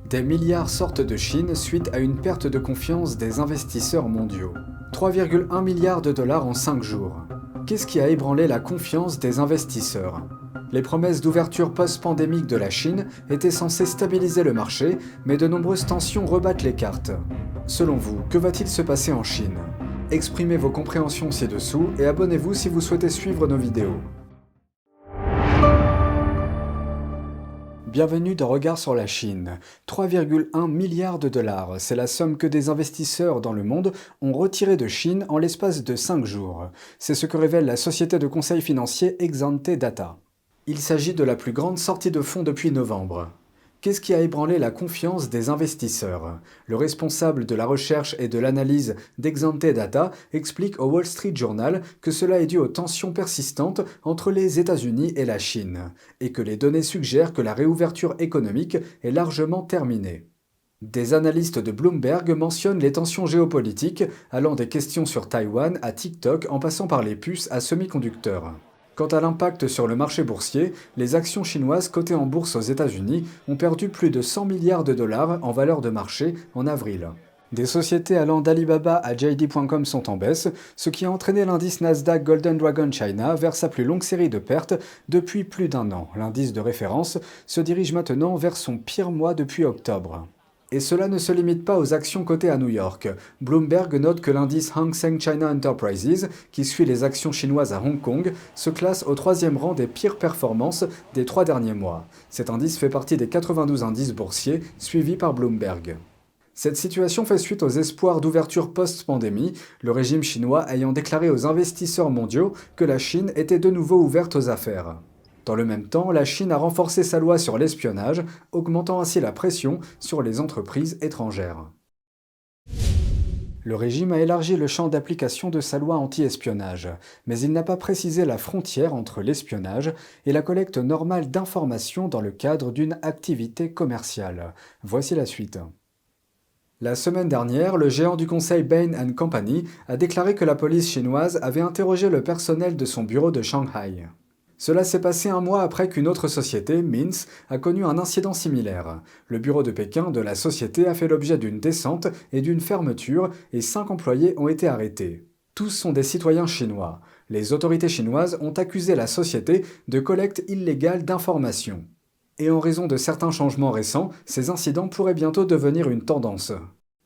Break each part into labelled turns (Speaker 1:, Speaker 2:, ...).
Speaker 1: Des milliards sortent de Chine suite à une perte de confiance des investisseurs mondiaux. 3,1 milliards de dollars en 5 jours. Qu'est-ce qui a ébranlé la confiance des investisseurs? Les promesses d'ouverture post-pandémique de la Chine étaient censées stabiliser le marché, mais de nombreuses tensions rebattent les cartes. Selon vous, que va-t-il se passer en Chine? Exprimez vos compréhensions ci-dessous et abonnez-vous si vous souhaitez suivre nos vidéos. Bienvenue dans Regard sur la Chine. 3,1 milliards de dollars, c'est la somme que des investisseurs dans le monde ont retirée de Chine en l'espace de 5 jours. C'est ce que révèle la société de conseil financier Exante Data. Il s'agit de la plus grande sortie de fonds depuis novembre. Qu'est-ce qui a ébranlé la confiance des investisseurs? Le responsable de la recherche et de l'analyse d'Exante Data explique au Wall Street Journal que cela est dû aux tensions persistantes entre les États-Unis et la Chine, et que les données suggèrent que la réouverture économique est largement terminée. Des analystes de Bloomberg mentionnent les tensions géopolitiques, allant des questions sur Taïwan à TikTok en passant par les puces à semi-conducteurs. Quant à l'impact sur le marché boursier, les actions chinoises cotées en bourse aux États-Unis ont perdu plus de 100 milliards de dollars en valeur de marché en avril. Des sociétés allant d'Alibaba à JD.com sont en baisse, ce qui a entraîné l'indice Nasdaq Golden Dragon China vers sa plus longue série de pertes depuis plus d'un an. L'indice de référence se dirige maintenant vers son pire mois depuis octobre. Et cela ne se limite pas aux actions cotées à New York. Bloomberg note que l'indice Hang Seng China Enterprises, qui suit les actions chinoises à Hong Kong, se classe au 3e rang des pires performances des 3 derniers mois. Cet indice fait partie des 92 indices boursiers suivis par Bloomberg. Cette situation fait suite aux espoirs d'ouverture post-pandémie, le régime chinois ayant déclaré aux investisseurs mondiaux que la Chine était de nouveau ouverte aux affaires. Dans le même temps, la Chine a renforcé sa loi sur l'espionnage, augmentant ainsi la pression sur les entreprises étrangères. Le régime a élargi le champ d'application de sa loi anti-espionnage, mais il n'a pas précisé la frontière entre l'espionnage et la collecte normale d'informations dans le cadre d'une activité commerciale. Voici la suite. La semaine dernière, le géant du conseil Bain & Company a déclaré que la police chinoise avait interrogé le personnel de son bureau de Shanghai. Cela s'est passé un mois après qu'une autre société, Mintz, a connu un incident similaire. Le bureau de Pékin de la société a fait l'objet d'une descente et d'une fermeture et 5 employés ont été arrêtés. Tous sont des citoyens chinois. Les autorités chinoises ont accusé la société de collecte illégale d'informations. Et en raison de certains changements récents, ces incidents pourraient bientôt devenir une tendance.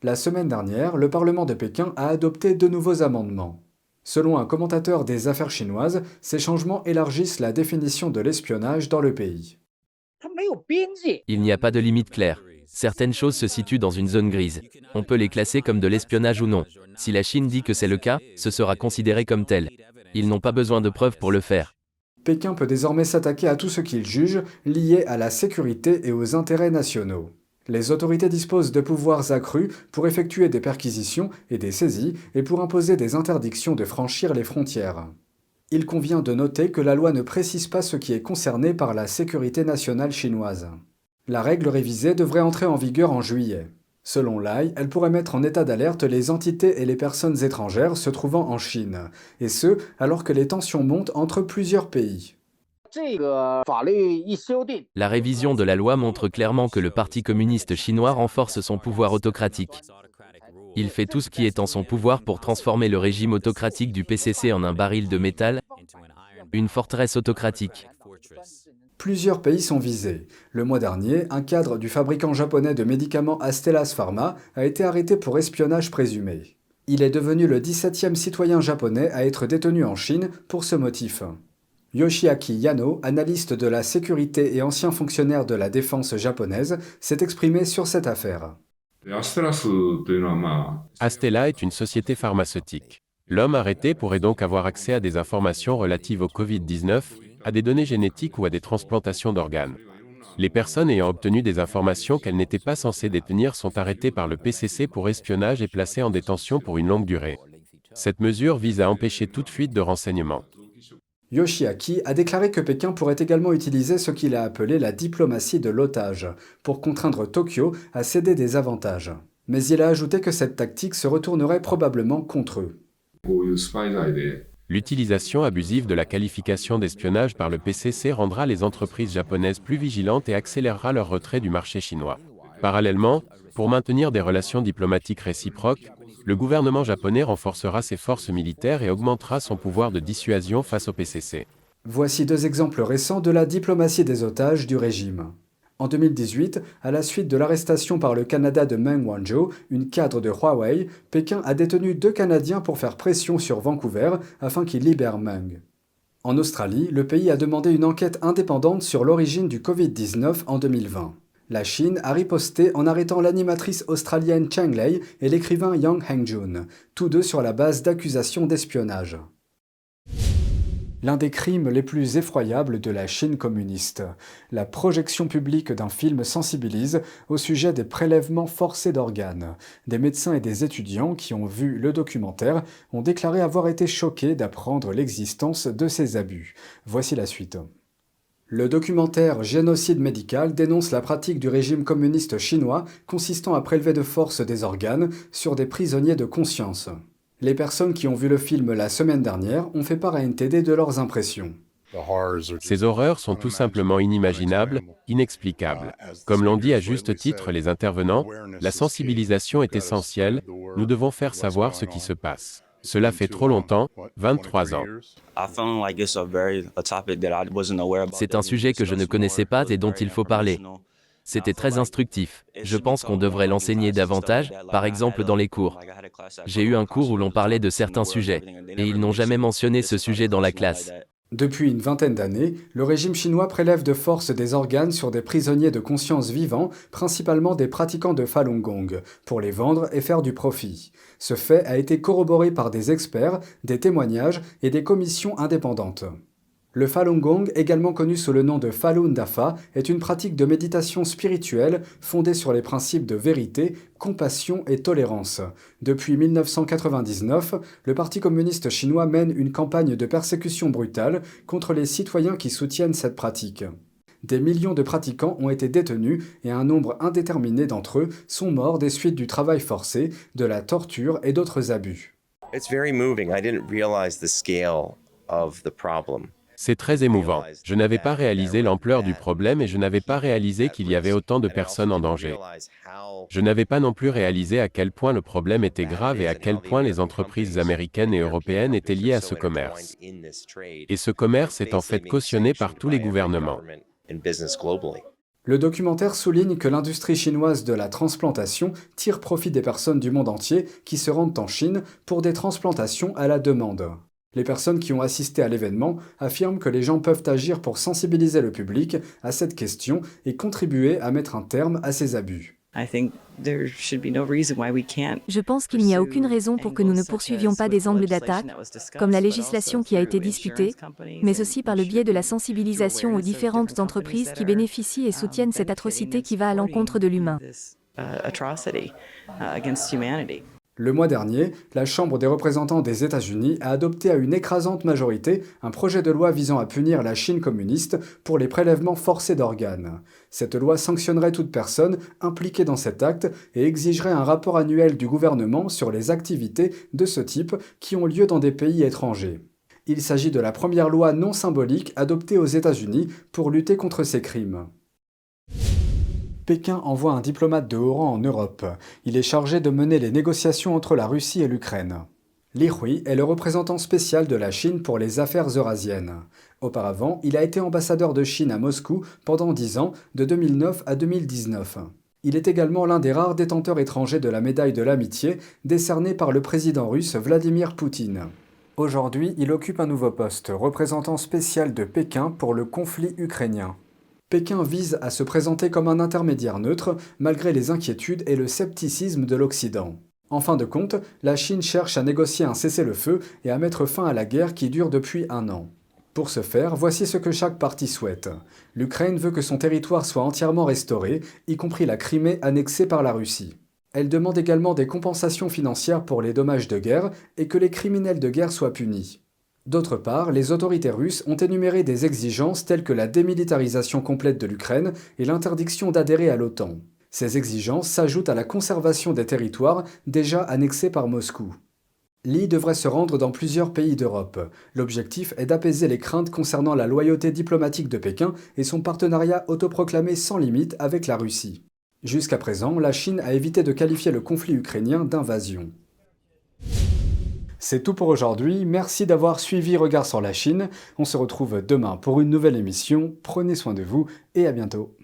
Speaker 1: La semaine dernière, le Parlement de Pékin a adopté de nouveaux amendements. Selon un commentateur des affaires chinoises, ces changements élargissent la définition de l'espionnage dans le pays.
Speaker 2: Il n'y a pas de limite claire. Certaines choses se situent dans une zone grise. On peut les classer comme de l'espionnage ou non. Si la Chine dit que c'est le cas, ce sera considéré comme tel. Ils n'ont pas besoin de preuves pour le faire.
Speaker 1: Pékin peut désormais s'attaquer à tout ce qu'il juge lié à la sécurité et aux intérêts nationaux. Les autorités disposent de pouvoirs accrus pour effectuer des perquisitions et des saisies et pour imposer des interdictions de franchir les frontières. Il convient de noter que la loi ne précise pas ce qui est concerné par la sécurité nationale chinoise. La règle révisée devrait entrer en vigueur en juillet. Selon l'AI, elle pourrait mettre en état d'alerte les entités et les personnes étrangères se trouvant en Chine, et ce, alors que les tensions montent entre plusieurs pays.
Speaker 2: La révision de la loi montre clairement que le Parti communiste chinois renforce son pouvoir autocratique. Il fait tout ce qui est en son pouvoir pour transformer le régime autocratique du PCC en un baril de métal, une forteresse autocratique.
Speaker 1: Plusieurs pays sont visés. Le mois dernier, un cadre du fabricant japonais de médicaments Astellas Pharma a été arrêté pour espionnage présumé. Il est devenu le 17e citoyen japonais à être détenu en Chine pour ce motif. Yoshiaki Yano, analyste de la sécurité et ancien fonctionnaire de la défense japonaise, s'est exprimé sur cette affaire.
Speaker 3: Astellas est une société pharmaceutique. L'homme arrêté pourrait donc avoir accès à des informations relatives au Covid-19, à des données génétiques ou à des transplantations d'organes. Les personnes ayant obtenu des informations qu'elles n'étaient pas censées détenir sont arrêtées par le PCC pour espionnage et placées en détention pour une longue durée. Cette mesure vise à empêcher toute fuite de renseignements.
Speaker 1: Yoshiaki a déclaré que Pékin pourrait également utiliser ce qu'il a appelé la diplomatie de l'otage pour contraindre Tokyo à céder des avantages. Mais il a ajouté que cette tactique se retournerait probablement contre eux.
Speaker 3: L'utilisation abusive de la qualification d'espionnage par le PCC rendra les entreprises japonaises plus vigilantes et accélérera leur retrait du marché chinois. Parallèlement, pour maintenir des relations diplomatiques réciproques, le gouvernement japonais renforcera ses forces militaires et augmentera son pouvoir de dissuasion face au PCC.
Speaker 1: Voici deux exemples récents de la diplomatie des otages du régime. En 2018, à la suite de l'arrestation par le Canada de Meng Wanzhou, une cadre de Huawei, Pékin a détenu 2 Canadiens pour faire pression sur Vancouver afin qu'il libère Meng. En Australie, le pays a demandé une enquête indépendante sur l'origine du Covid-19 en 2020. La Chine a riposté en arrêtant l'animatrice australienne Cheng Lei et l'écrivain Yang Hengjun, tous deux sur la base d'accusations d'espionnage. L'un des crimes les plus effroyables de la Chine communiste. La projection publique d'un film sensibilise au sujet des prélèvements forcés d'organes. Des médecins et des étudiants qui ont vu le documentaire ont déclaré avoir été choqués d'apprendre l'existence de ces abus. Voici la suite. Le documentaire Génocide médical dénonce la pratique du régime communiste chinois consistant à prélever de force des organes sur des prisonniers de conscience. Les personnes qui ont vu le film la semaine dernière ont fait part à NTD de leurs impressions.
Speaker 3: Ces horreurs sont tout simplement inimaginables, inexplicables. Comme l'ont dit à juste titre les intervenants, la sensibilisation est essentielle, nous devons faire savoir ce qui se passe. Cela fait trop longtemps, 23 ans.
Speaker 2: C'est un sujet que je ne connaissais pas et dont il faut parler. C'était très instructif. Je pense qu'on devrait l'enseigner davantage, par exemple dans les cours. J'ai eu un cours où l'on parlait de certains sujets, et ils n'ont jamais mentionné ce sujet dans la classe.
Speaker 1: Depuis une vingtaine d'années, le régime chinois prélève de force des organes sur des prisonniers de conscience vivants, principalement des pratiquants de Falun Gong, pour les vendre et faire du profit. Ce fait a été corroboré par des experts, des témoignages et des commissions indépendantes. Le Falun Gong, également connu sous le nom de Falun Dafa, est une pratique de méditation spirituelle fondée sur les principes de vérité, compassion et tolérance. Depuis 1999, le Parti communiste chinois mène une campagne de persécution brutale contre les citoyens qui soutiennent cette pratique. Des millions de pratiquants ont été détenus et un nombre indéterminé d'entre eux sont morts des suites du travail forcé, de la torture et d'autres abus.
Speaker 3: C'est très émouvant. Je n'avais pas réalisé l'ampleur du problème et je n'avais pas réalisé qu'il y avait autant de personnes en danger. Je n'avais pas non plus réalisé à quel point le problème était grave et à quel point les entreprises américaines et européennes étaient liées à ce commerce. Et ce commerce est en fait cautionné par tous les gouvernements.
Speaker 1: Le documentaire souligne que l'industrie chinoise de la transplantation tire profit des personnes du monde entier qui se rendent en Chine pour des transplantations à la demande. Les personnes qui ont assisté à l'événement affirment que les gens peuvent agir pour sensibiliser le public à cette question et contribuer à mettre un terme à ces abus.
Speaker 4: Je pense qu'il n'y a aucune raison pour que nous ne poursuivions pas des angles d'attaque, comme la législation qui a été discutée, mais aussi par le biais de la sensibilisation aux différentes entreprises qui bénéficient et soutiennent cette atrocité qui va à l'encontre de l'humain.
Speaker 1: Le mois dernier, la Chambre des représentants des États-Unis a adopté à une écrasante majorité un projet de loi visant à punir la Chine communiste pour les prélèvements forcés d'organes. Cette loi sanctionnerait toute personne impliquée dans cet acte et exigerait un rapport annuel du gouvernement sur les activités de ce type qui ont lieu dans des pays étrangers. Il s'agit de la première loi non symbolique adoptée aux États-Unis pour lutter contre ces crimes. Pékin envoie un diplomate de haut rang en Europe. Il est chargé de mener les négociations entre la Russie et l'Ukraine. Li Hui est le représentant spécial de la Chine pour les affaires eurasiennes. Auparavant, il a été ambassadeur de Chine à Moscou pendant 10 ans, de 2009 à 2019. Il est également l'un des rares détenteurs étrangers de la médaille de l'amitié décernée par le président russe Vladimir Poutine. Aujourd'hui, il occupe un nouveau poste, représentant spécial de Pékin pour le conflit ukrainien. Pékin vise à se présenter comme un intermédiaire neutre, malgré les inquiétudes et le scepticisme de l'Occident. En fin de compte, la Chine cherche à négocier un cessez-le-feu et à mettre fin à la guerre qui dure depuis 1 an. Pour ce faire, voici ce que chaque partie souhaite. L'Ukraine veut que son territoire soit entièrement restauré, y compris la Crimée annexée par la Russie. Elle demande également des compensations financières pour les dommages de guerre et que les criminels de guerre soient punis. D'autre part, les autorités russes ont énuméré des exigences telles que la démilitarisation complète de l'Ukraine et l'interdiction d'adhérer à l'OTAN. Ces exigences s'ajoutent à la conservation des territoires déjà annexés par Moscou. Li devrait se rendre dans plusieurs pays d'Europe. L'objectif est d'apaiser les craintes concernant la loyauté diplomatique de Pékin et son partenariat autoproclamé sans limite avec la Russie. Jusqu'à présent, la Chine a évité de qualifier le conflit ukrainien d'invasion. C'est tout pour aujourd'hui, merci d'avoir suivi Regard sur la Chine. On se retrouve demain pour une nouvelle émission, prenez soin de vous et à bientôt.